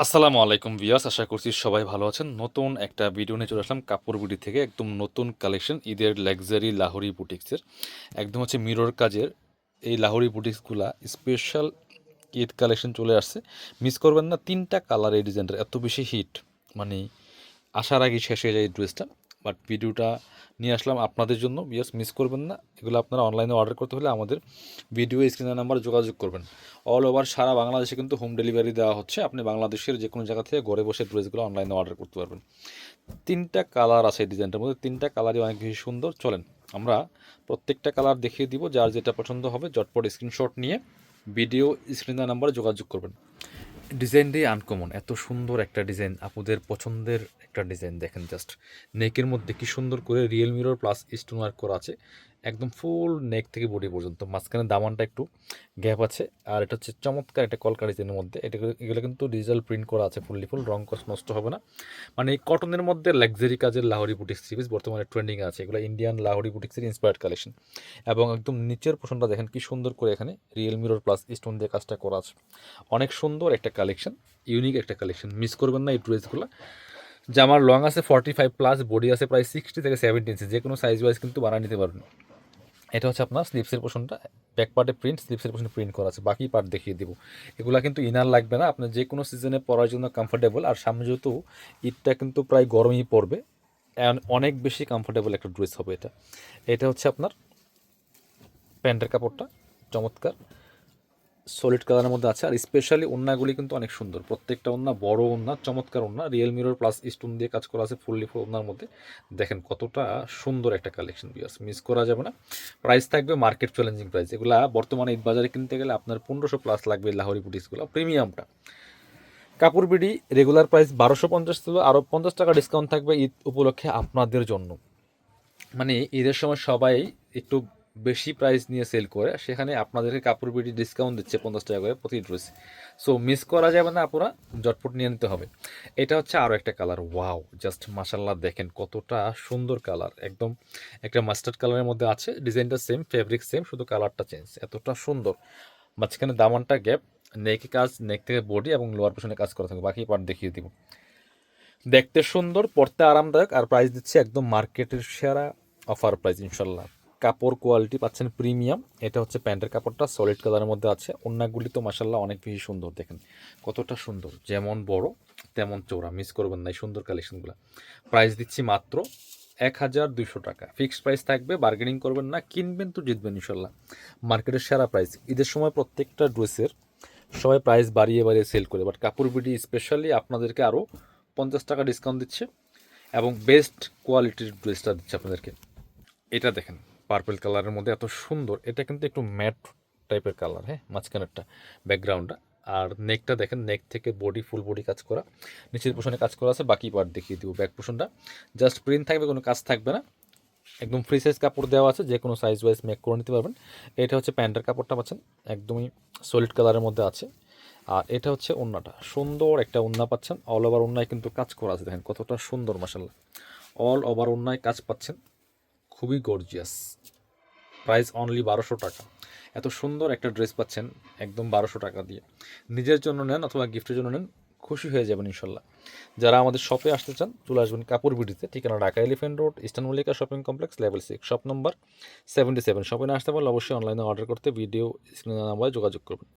আসসালামু আলাইকুম ভিউয়ার্স, আশা করছি সবাই ভালো আছেন। নতুন একটা ভিডিও নিয়ে চলে আসলাম কাপড় বিডি থেকে। একদম নতুন কালেকশন ঈদের লাক্সারি লাহোরি বুটিক্সের, একদম হচ্ছে মিরর কাজের এই লাহোরি বুটিক্সগুলা স্পেশাল ঈদ কালেকশন চলে আসছে। মিস করবেন না, 3টা কালার এই ডিজাইনটার এত বেশি হিট, মানে আসার আগে শেষ হয়ে যায় এই ড্রেসটা। বাট ভিডিওটা নিয়ে আসলাম আপনাদের জন্য, বিয়াস মিস করবেন না। এগুলো আপনারা অনলাইনে অর্ডার করতে হলে আমাদের ভিডিও স্ক্রিনের নাম্বার যোগাযোগ করবেন। অল ওভার সারা বাংলাদেশে কিন্তু হোম ডেলিভারি দেওয়া হচ্ছে। আপনি বাংলাদেশের যে কোনো জায়গা থেকে ঘরে বসে ড্রেসগুলো অনলাইনে অর্ডার করতে পারবেন। 3টা কালার আছে এই ডিজাইনটার মধ্যে, 3টা কালারই অনেক বেশি সুন্দর। চলেন আমরা প্রত্যেকটা কালার দেখিয়ে দিব, যার যেটা পছন্দ হবে ঝটপট স্ক্রিনশট নিয়ে ভিডিও স্ক্রিনের নাম্বারে যোগাযোগ করবেন। ডিজাইনটাই আনকমন, এত সুন্দর একটা ডিজাইন, আপুদের পছন্দের একটা ডিজাইন। দেখেন জাস্ট নেকের মধ্যে কি সুন্দর করে real mirror plus stone work করা আছে, একদম ফুল নেক থেকে বডি পর্যন্ত। মাঝখানে দামানটা একটু গ্যাপ আছে, আর এটা হচ্ছে চমৎকার একটা কলকা ডিজাইনের মধ্যে। এগুলো কিন্তু ডিজিটাল প্রিন্ট করা আছে, ফুল রং কস নষ্ট হবে না। মানে এই কটনের মধ্যে লাক্সারি কাজের লাহোরি বুটিক্স সিরিজ বর্তমানে ট্রেন্ডিং আছে। এগুলো ইন্ডিয়ান লাহোরি বুটিক্সের ইন্সপায়ার্ড কালেকশন। এবং একদম নিচের পোর্শনটা দেখেন কি সুন্দর করে এখানে রিয়েল মিরর প্লাস স্টোন দিয়ে কাজটা করা আছে। অনেক সুন্দর একটা কালেকশন, ইউনিক একটা কালেকশন, মিস করবেন না এই ড্রেসগুলো। জামার লং আছে 45+, বডি আছে প্রায় 60 থেকে 70 ইঞ্চি, যে কোনো সাইজ ওয়াইজ কিন্তু বানিয়ে নিতে পারবেন। এটা হচ্ছে আপনার স্লিপসের পোর্শনটা, ব্যাক পার্টে প্রিন্ট, স্লিপসের পোর্শনে প্রিন্ট করা আছে, বাকি পার্ট দেখিয়ে দিব। এগুলো কিন্তু ইনার লাগবে না, আপনার যে কোনো সিজনে পরার জন্য কমফোর্টেবল। আর সামনে যেহেতু ঈদটা কিন্তু প্রায় গরমই পড়বে, অনেক বেশি কমফোর্টেবল একটা ড্রেস হবে এটা। এটা হচ্ছে আপনার প্যান্টের কাপড়টা, চমৎকার সলিড কালারের মধ্যে আছে। আর স্পেশালি ওড়নাগুলি কিন্তু অনেক সুন্দর, প্রত্যেকটা ওড়না বড় ওড়না, চমৎকার ওড়না, রিয়েল মিরর প্লাস স্টোন দিয়ে কাজ করা আছে ফুল ওড়নার মধ্যে। দেখেন কতটা সুন্দর একটা কালেকশন, বিয়ার্স মিস করা যাবে না। প্রাইস থাকবে মার্কেট চ্যালেঞ্জিং প্রাইস। এগুলা বর্তমানে ঈদ বাজারে কিনতে গেলে আপনার 1500+ লাগবে লাহোরি বুটিক্সগুলো প্রিমিয়ামটা। কাপড় বিডি রেগুলার প্রাইস 1250 ছিল, আরও 50 টাকা ডিসকাউন্ট থাকবে ঈদ উপলক্ষে আপনাদের জন্য। মানে ঈদের সময় সবাই একটু বেশি প্রাইস নিয়ে সেল করে, সেখানে আপনাদেরকে কাপড় বিডি ডিসকাউন্ট দিচ্ছে 50 টাকা করে প্রতি ড্রেস। সো মিস করা যাবে না, আপুরা জটপট নিয়ে নিতে হবে। এটা হচ্ছে আরও একটা কালার, ওয়াও জাস্ট মাশাল্লাহ, দেখেন কতটা সুন্দর কালার। একদম একটা মাস্টার্ড কালারের মধ্যে আছে, ডিজাইনটা সেম, ফেব্রিক সেম, শুধু কালারটা চেঞ্জ। এতটা সুন্দর, মাঝখানে দামানটা গ্যাপ, নেকে কাজ, নেক থেকে বডি এবং লোয়ার পোর্শনে কাজ করা থাকে, বাকি পার্ট দেখিয়ে দিব। দেখতে সুন্দর, পড়তে আরামদায়ক, আর প্রাইস দিচ্ছে একদম মার্কেটের সেরা অফার প্রাইস ইনশাল্লাহ। কাপড় কোয়ালিটি পাচ্ছেন প্রিমিয়াম। এটা হচ্ছে প্যান্টের কাপড়টা সলিড কালারের মধ্যে আছে। ওড়নাগুলি তো মাশাল্লাহ অনেক বেশি সুন্দর, দেখেন কতটা সুন্দর, যেমন বড় তেমন চৌড়া, মিস করবেন না এই সুন্দর কালেকশনগুলো। প্রাইস দিচ্ছি মাত্র 1200 টাকা, ফিক্সড প্রাইস থাকবে, বার্গেনিং করবেন না, কিনবেন তো জিতবেন ইনশাল্লাহ। মার্কেটের সেরা প্রাইস। ঈদের সময় প্রত্যেকটা ড্রেসের সবাই প্রাইস বাড়িয়ে বাড়িয়ে সেল করে, বাট কাপড় বিডি স্পেশালি আপনাদেরকে আরও 50 টাকা ডিসকাউন্ট দিচ্ছে এবং বেস্ট কোয়ালিটির ড্রেসটা দিচ্ছে আপনাদেরকে। এটা দেখেন পার্পল কালারের মধ্যে এত সুন্দর, এটা কিন্তু একটু ম্যাট টাইপের কালার, হ্যাঁ মাঝখানেরটা, ব্যাকগ্রাউন্ডটা। আর নেকটা দেখেন, নেক থেকে বডি ফুল বডি কাজ করা, নিচের পোষণে কাজ করা আছে, বাকি পার্ট দেখিয়ে দিব। ব্যাক পোষণটা জাস্ট প্রিন্ট থাকবে, কোনো কাজ থাকবে না, একদম ফ্রি সাইজ কাপড় দেওয়া আছে, যে কোনো সাইজ ওয়াইজ মেক করে নিতে পারবেন। এটা হচ্ছে প্যান্টের কাপড়টা পাচ্ছেন, একদমই সলিড কালারের মধ্যে আছে। আর এটা হচ্ছে ওড়নাটা, সুন্দর একটা ওড়না পাচ্ছেন, অল ওভার ওড়নায় কিন্তু কাজ করা আছে, দেখেন কতটা সুন্দর মাশাল্লাহ, অল ওভার ওড়নায় কাজ পাচ্ছেন, খুবই গর্জিয়াস। প্রাইস অনলি 1200 টাকা। এত সুন্দর একটা ড্রেস পাচ্ছেন একদম 1200 টাকা দিয়ে। নিজের জন্য নেন অথবা গিফটের জন্য নেন, খুশি হয়ে যাবেন ইনশাল্লাহ। যারা আমাদের শপে আসতে চান চলে আসবেন কাপড় বিডিতে, ঠিকানা Dhaka elephant road, eastern Mallika shopping complex, level 6, shop number 77। শপে না আসতে পারলে অবশ্যই অনলাইনে অর্ডার করতে ভিডিও স্ক্রিনে নাম্বারে যোগাযোগ করবেন।